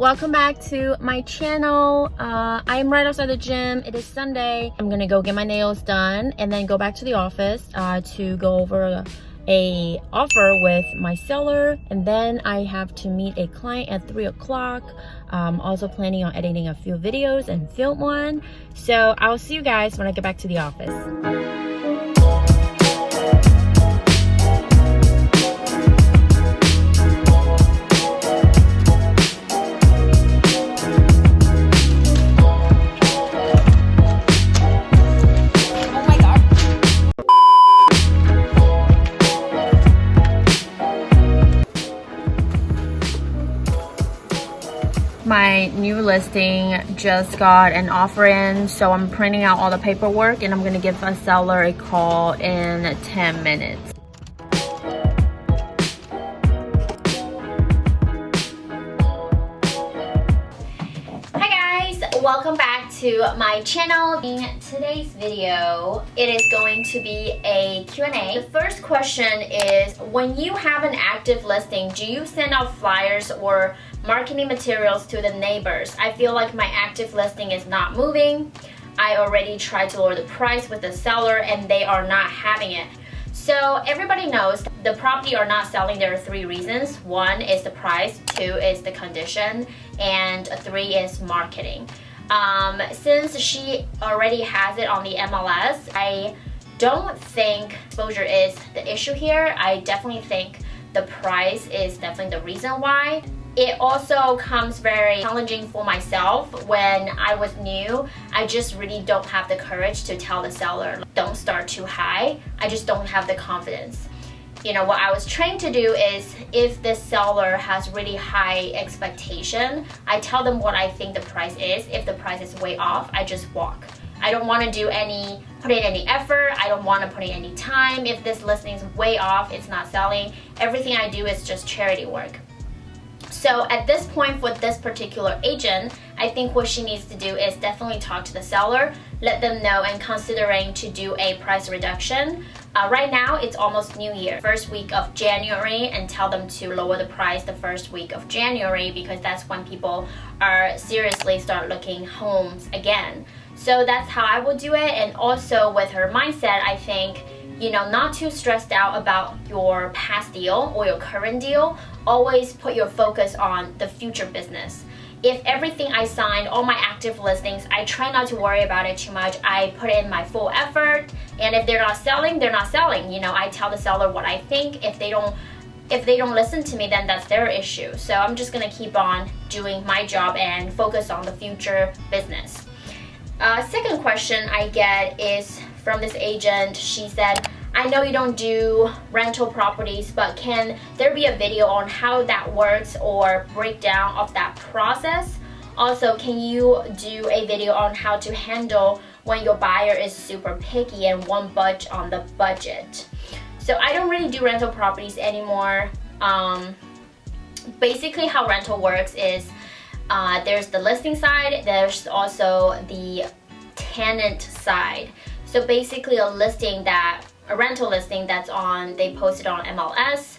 welcome back to my channel. I am right outside the gym. It is Sunday. I'm gonna go get my nails done and then go back to the office to go over a offer with my seller, and then I have to meet a client at 3 o'clock. Also planning on editing a few videos and film one. So I'll see you guys when I get back to the office. My new listing just got an offer in, so I'm printing out all the paperwork and I'm gonna give a seller a call in 10 minutes. Hi guys, welcome back to my channel. In today's video, it is going to be a Q&A. The first question is, when you have an active listing, do you send out flyers or marketing materials to the neighbors? I feel like my active listing is not moving. I already tried to lower the price with the seller and they are not having it. So everybody knows the property are not selling. There are 3 reasons. 1 is the price, 2 is the condition, and 3 is marketing. Since she already has it on the MLS, I don't think exposure is the issue here. I definitely think the price is definitely the reason why. It also comes very challenging for myself. When I was new, I just really don't have the courage to tell the seller, don't start too high. I just don't have the confidence. You know, what I was trained to do is, if the seller has really high expectation, I tell them what I think the price is. If the price is way off, I just walk. I don't want to put in any effort. I don't want to put in any time. If this listing is way off, it's not selling, everything I do is just charity work. So at this point, for this particular agent, I think what she needs to do is definitely talk to the seller, let them know and considering to do a price reduction. Right now, it's almost New Year, first week of January, and tell them to lower the price the first week of January, because that's when people are seriously start looking homes again. So that's how I would do it. And also with her mindset, I think, you know, not too stressed out about your past deal or your current deal. Always put your focus on the future business. If everything I signed, all my active listings, I try not to worry about it too much. I put in my full effort, and if they're not selling, they're not selling. You know, I tell the seller what I think. If they don't listen to me, then that's their issue. So I'm just gonna keep on doing my job and focus on the future business. Second question I get is from this agent. She said, I know you don't do rental properties, but can there be a video on how that works or breakdown of that process? Also, can you do a video on how to handle when your buyer is super picky and won't budge on the budget? So I don't really do rental properties anymore. Basically how rental works is there's the listing side, there's also the tenant side. So basically a rental listing that's on, they posted on MLS.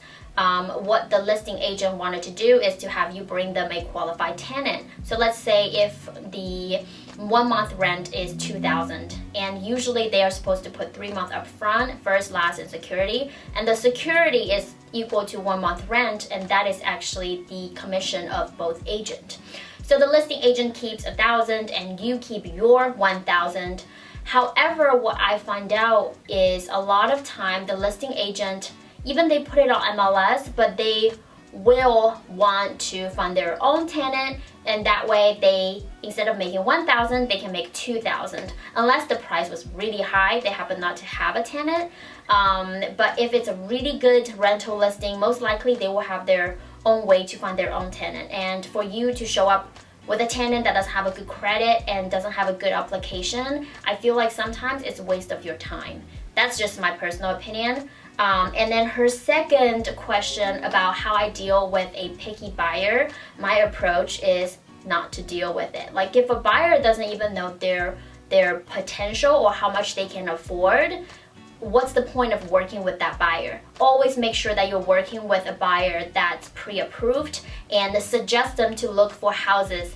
What the listing agent wanted to do is to have you bring them a qualified tenant. So let's say if the 1 month rent is $2,000, and usually they are supposed to put 3 months up front, first, last, and security, and the security is equal to 1 month rent, and that is actually the commission of both agent. So the listing agent keeps $1,000 and you keep your $1,000. However, what I find out is a lot of time the listing agent, even they put it on MLS, but they will want to find their own tenant, and that way they, instead of making $1,000, they can make $2,000, unless the price was really high, they happen not to have a tenant. But if it's a really good rental listing, most likely they will have their own way to find their own tenant. And for you to show up with a tenant that doesn't have a good credit and doesn't have a good application, I feel like sometimes it's a waste of your time. That's just my personal opinion. And then her second question about how I deal with a picky buyer, my approach is not to deal with it. Like, if a buyer doesn't even know their potential or how much they can afford, what's the point of working with that buyer? Always make sure that you're working with a buyer that's pre-approved, and suggest them to look for houses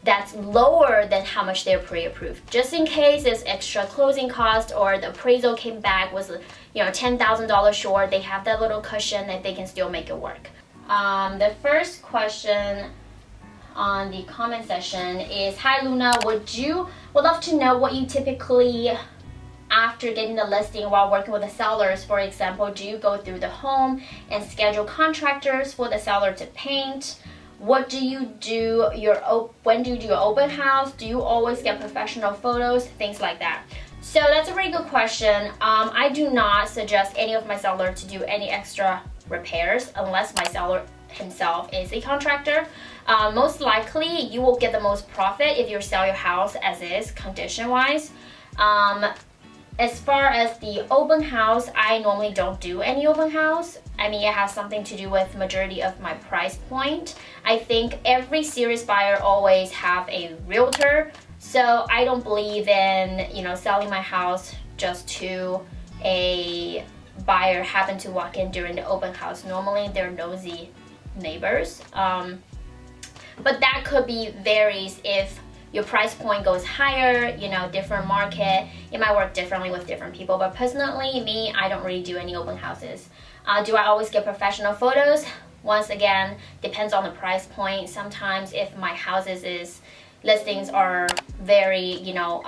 that's lower than how much they're pre-approved, just in case there's extra closing cost or the appraisal came back was, you know, $10,000 short. They have that little cushion that they can still make it work. The first question on the comment section is, hi Luna, would love to know what you typically, after getting the listing while working with the sellers, for example, do you go through the home and schedule contractors for the seller to paint? What do you do when do you do your open house? Do you always get professional photos? Things like that. So that's a very good question. I do not suggest any of my sellers to do any extra repairs unless my seller himself is a contractor. Most likely you will get the most profit if you sell your house as is, condition wise. As far as the open house, I normally don't do any open house. I mean, it has something to do with majority of my price point. I think every serious buyer always have a realtor, so I don't believe in, you know, selling my house just to a buyer happen to walk in during the open house. Normally they're nosy neighbors, but that could be varies if your price point goes higher, you know, different market, it might work differently with different people. But personally, me, I don't really do any open houses. Do I always get professional photos? Once again, depends on the price point. Sometimes if my listings are very, you know,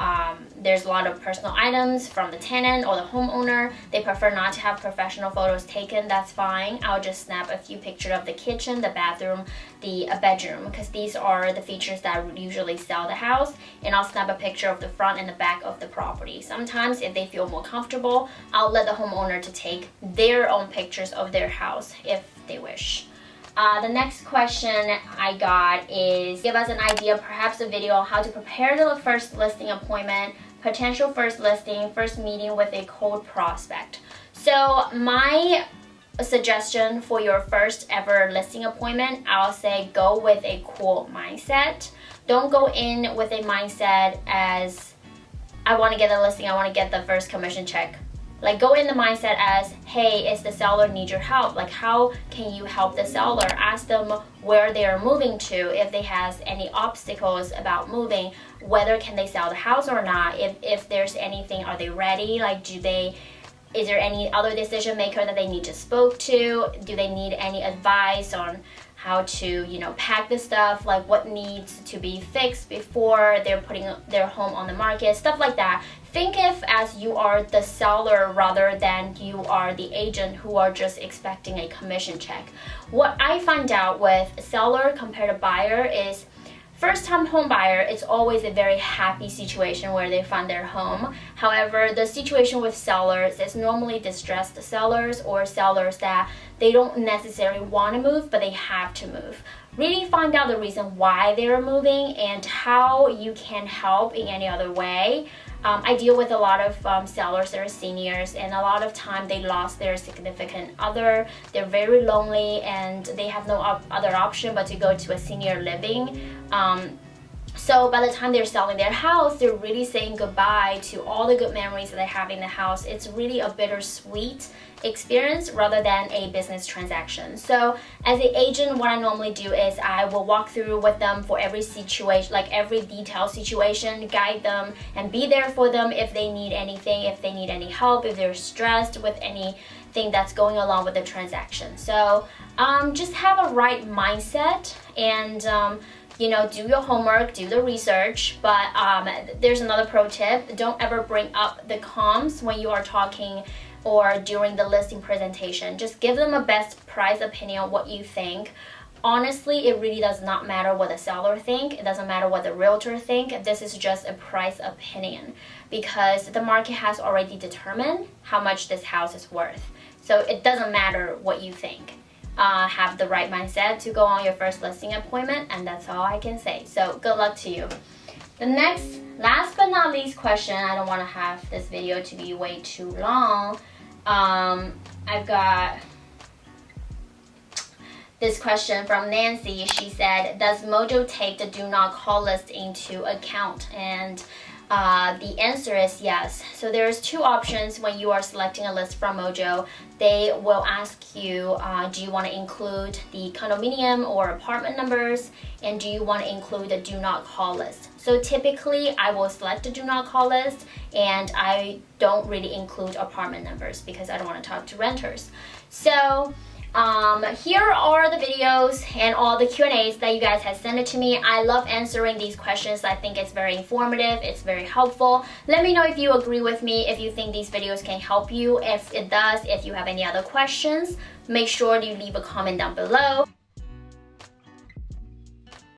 there's a lot of personal items from the tenant or the homeowner, they prefer not to have professional photos taken, that's fine. I'll just snap a few pictures of the kitchen, the bathroom, the bedroom, because these are the features that usually sell the house, and I'll snap a picture of the front and the back of the property. Sometimes if they feel more comfortable, I'll let the homeowner to take their own pictures of their house if they wish. The next question I got is, give us an idea, perhaps a video on how to prepare the first listing appointment, potential first listing, first meeting with a cold prospect. So my suggestion for your first ever listing appointment, I'll say go with a cool mindset. Don't go in with a mindset as, I want to get a listing, I want to get the first commission check. Like, go in the mindset as, hey, is the seller need your help? Like, how can you help the seller? Ask them where they are moving to, if they has any obstacles about moving, whether can they sell the house or not, if there's anything, are they ready? Like, is there any other decision maker that they need to spoke to? Do they need any advice on how to, you know, pack the stuff, like what needs to be fixed before they're putting their home on the market, stuff like that. Think of as you are the seller rather than you are the agent who are just expecting a commission check. What I find out with seller compared to buyer is, first-time home buyer, it's always a very happy situation where they find their home. However, the situation with sellers is normally distressed sellers or sellers that they don't necessarily want to move, but they have to move. Really find out the reason why they're moving and how you can help in any other way. I deal with a lot of sellers that are seniors, and a lot of time they lost their significant other. They're very lonely and they have no other option but to go to a senior living. So by the time they're selling their house, they're really saying goodbye to all the good memories that they have in the house. It's really a bittersweet experience rather than a business transaction. So as an agent, what I normally do is I will walk through with them for every situation, like every detailed situation, guide them and be there for them if they need anything, if they need any help, if they're stressed with anything that's going along with the transaction. So just have a right mindset and you know, do your homework, do the research, but there's another pro tip. Don't ever bring up the comps when you are talking or during the listing presentation. Just give them a best price opinion on what you think. Honestly, it really does not matter what the seller think. It doesn't matter what the realtor think. This is just a price opinion because the market has already determined how much this house is worth. So it doesn't matter what you think. Have the right mindset to go on your first listing appointment, and that's all I can say. So good luck to you. The next, last but not least question, I don't want to have this video to be way too long. I've got this question from Nancy. She said, does Mojo take the do not call list into account? And The answer is yes. So there's two options when you are selecting a list from Mojo. They will ask you, do you want to include the condominium or apartment numbers, and do you want to include the do not call list. So typically I will select the do not call list, and I don't really include apartment numbers because I don't want to talk to renters. So here are the videos and all the Q&As that you guys have sent it to me. I love answering these questions. I think it's very informative. It's very helpful. Let me know if you agree with me, if you think these videos can help you. If it does, if you have any other questions, make sure you leave a comment down below.